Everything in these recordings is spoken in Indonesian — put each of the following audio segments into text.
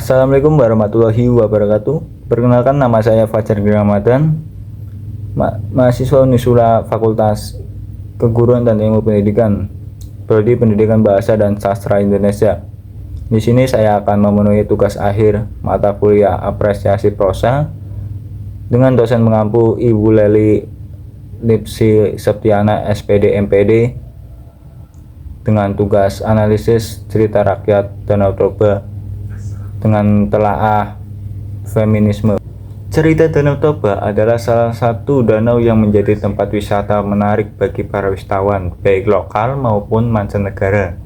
Assalamualaikum warahmatullahi wabarakatuh. Perkenalkan, nama saya Fajar Ramadan, mahasiswa Unisula Fakultas Keguruan dan Ilmu Pendidikan, Prodi Pendidikan Bahasa dan Sastra Indonesia. Di sini saya akan memenuhi tugas akhir mata kuliah Apresiasi Prosa dengan dosen mengampu Ibu Leli Lipsi Septiana SPD MPD dengan tugas analisis cerita rakyat Danau Toba dengan telaah feminisme. Cerita Danau Toba adalah salah satu danau yang menjadi tempat wisata menarik bagi para wisatawan, baik lokal maupun mancanegara.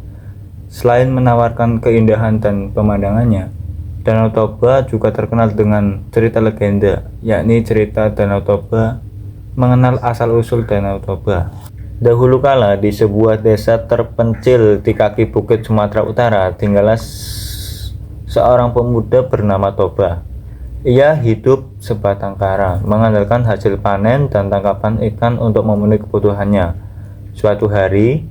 Selain menawarkan keindahan dan pemandangannya, Danau Toba juga terkenal dengan cerita legenda, yakni cerita Danau Toba mengenal asal-usul Danau Toba. Dahulu kala di sebuah desa terpencil di kaki bukit Sumatera Utara tinggallah seorang pemuda bernama Toba. Ia hidup sebatang kara, mengandalkan hasil panen dan tangkapan ikan untuk memenuhi kebutuhannya. Suatu hari,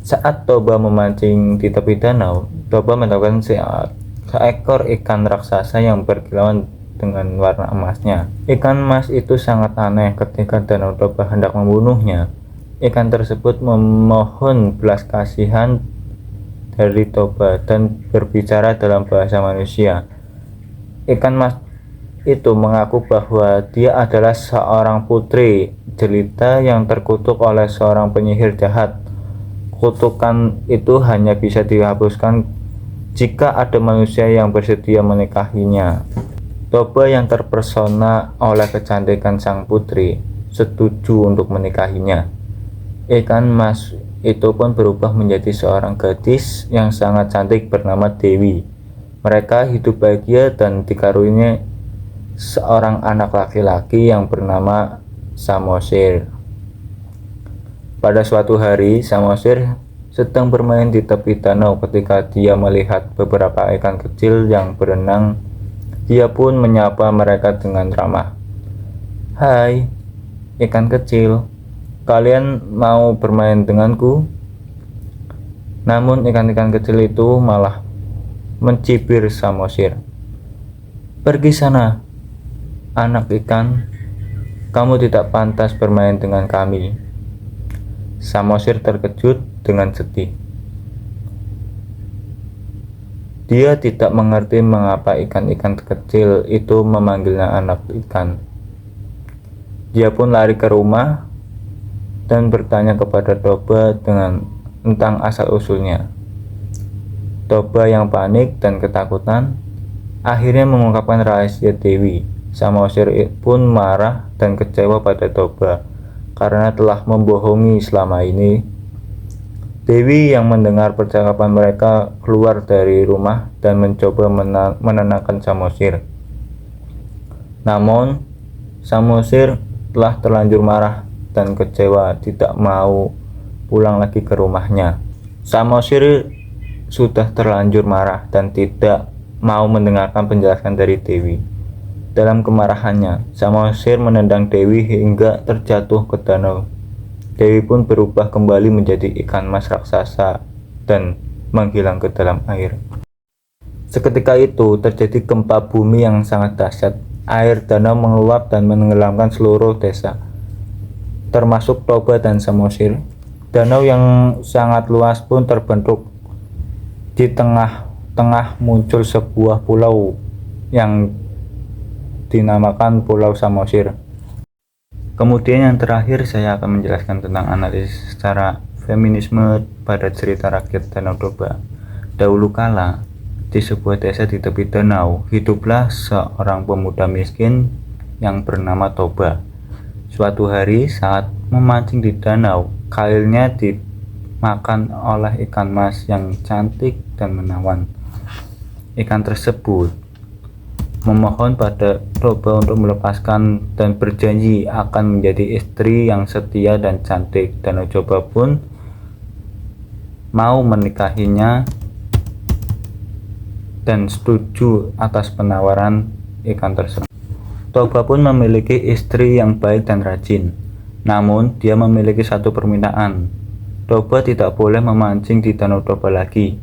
saat Toba memancing di tepi danau, Toba menemukan seekor ikan raksasa yang berkilauan dengan warna emasnya. Ikan emas itu sangat aneh. Ketika Danau Toba hendak membunuhnya, ikan tersebut memohon belas kasihan dari Toba dan berbicara dalam bahasa manusia. Ikan mas itu mengaku bahwa dia adalah seorang putri jelita yang terkutuk oleh seorang penyihir jahat. Kutukan itu hanya bisa dihapuskan jika ada manusia yang bersedia menikahinya. Toba yang terpesona oleh kecantikan sang putri setuju untuk menikahinya. Ikan mas itu pun berubah menjadi seorang gadis yang sangat cantik bernama Dewi. Mereka hidup bahagia dan dikaruniai seorang anak laki-laki yang bernama Samosir. Pada suatu hari, Samosir sedang bermain di tepi danau. Ketika dia melihat beberapa ikan kecil yang berenang, dia pun menyapa mereka dengan ramah. "Hai, ikan kecil, kalian mau bermain denganku?" Namun ikan-ikan kecil itu malah mencibir Samosir. "Pergi sana, anak ikan, kamu tidak pantas bermain dengan kami." Samosir terkejut dengan sedih. Dia tidak mengerti mengapa ikan-ikan kecil itu memanggilnya anak ikan. Dia pun lari ke rumah dan bertanya kepada Toba tentang asal-usulnya. Toba yang panik dan ketakutan akhirnya mengungkapkan rahasia Dewi. Samosir pun marah dan kecewa pada Toba karena telah membohongi selama ini. Dewi yang mendengar percakapan mereka keluar dari rumah dan mencoba menenangkan Samosir. Namun Samosir telah terlanjur marah dan kecewa, tidak mau pulang lagi ke rumahnya. Samosir sudah terlanjur marah dan tidak mau mendengarkan penjelasan dari Dewi. Dalam kemarahannya, Samosir menendang Dewi hingga terjatuh ke danau. Dewi pun berubah kembali menjadi ikan mas raksasa dan menghilang ke dalam air. Seketika itu terjadi gempa bumi yang sangat dahsyat. Air danau mengeluap dan menenggelamkan seluruh desa, termasuk Toba dan Samosir. Danau yang sangat luas pun terbentuk. Di tengah-tengah muncul sebuah pulau yang dinamakan Pulau Samosir. Kemudian yang terakhir saya akan menjelaskan tentang analisis secara feminisme pada cerita rakyat Danau Toba. Dahulu kala, di sebuah desa di tepi danau, hiduplah seorang pemuda miskin yang bernama Toba. Suatu hari saat memancing di danau, kailnya dimakan oleh ikan mas yang cantik dan menawan. Ikan tersebut memohon pada Toba untuk melepaskan dan berjanji akan menjadi istri yang setia dan cantik. Danau Toba pun mau menikahinya dan setuju atas penawaran ikan tersebut. Toba pun memiliki istri yang baik dan rajin. Namun dia memiliki satu permintaan. Toba tidak boleh memancing di Danau Toba lagi.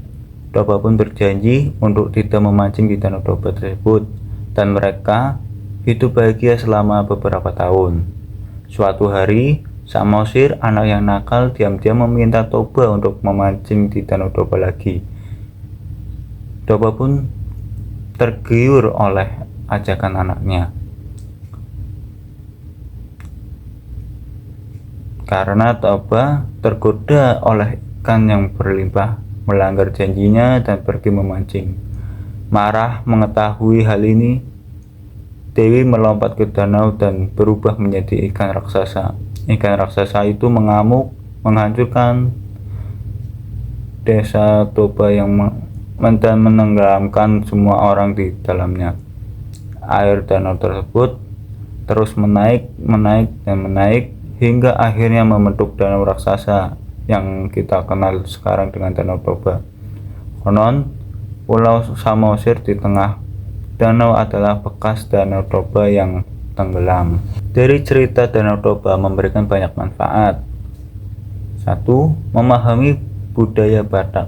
Toba pun berjanji untuk tidak memancing di Danau Toba tersebut, dan mereka hidup bahagia selama beberapa tahun. Suatu hari, Samosir, anak yang nakal, diam-diam meminta Toba untuk memancing di Danau Toba lagi. Toba pun tergiur oleh ajakan anaknya. Karena Toba tergoda oleh ikan yang berlimpah, melanggar janjinya dan pergi memancing. Marah mengetahui hal ini, Dewi melompat ke danau dan berubah menjadi ikan raksasa. Ikan raksasa itu mengamuk, menghancurkan desa Toba dan menenggelamkan semua orang di dalamnya. Air danau tersebut terus menaik dan menaik hingga akhirnya membentuk danau raksasa yang kita kenal sekarang dengan Danau Toba. Konon, Pulau Samosir di tengah danau adalah bekas Danau Toba yang tenggelam. Dari cerita Danau Toba memberikan banyak manfaat. 1. Memahami budaya Batak.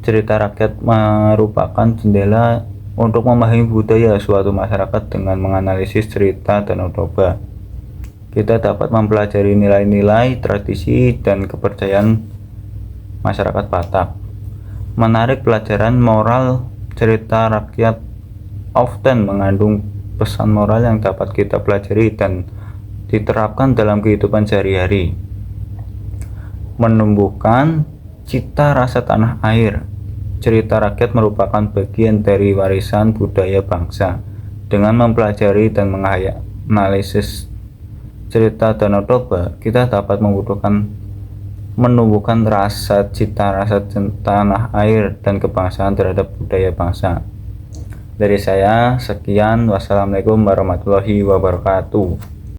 Cerita rakyat merupakan jendela untuk memahami budaya suatu masyarakat dengan menganalisis cerita Danau Toba. Kita dapat mempelajari nilai-nilai, tradisi, dan kepercayaan masyarakat Batak. Menarik pelajaran moral, cerita rakyat often mengandung pesan moral yang dapat kita pelajari dan diterapkan dalam kehidupan sehari-hari. Menumbuhkan cita rasa tanah air. Cerita rakyat merupakan bagian dari warisan budaya bangsa. Dengan mempelajari dan menganalisis cerita Danau Toba, kita dapat menumbuhkan cita rasa tanah air dan kebangsaan terhadap budaya bangsa. Dari saya, sekian. Wassalamualaikum warahmatullahi wabarakatuh.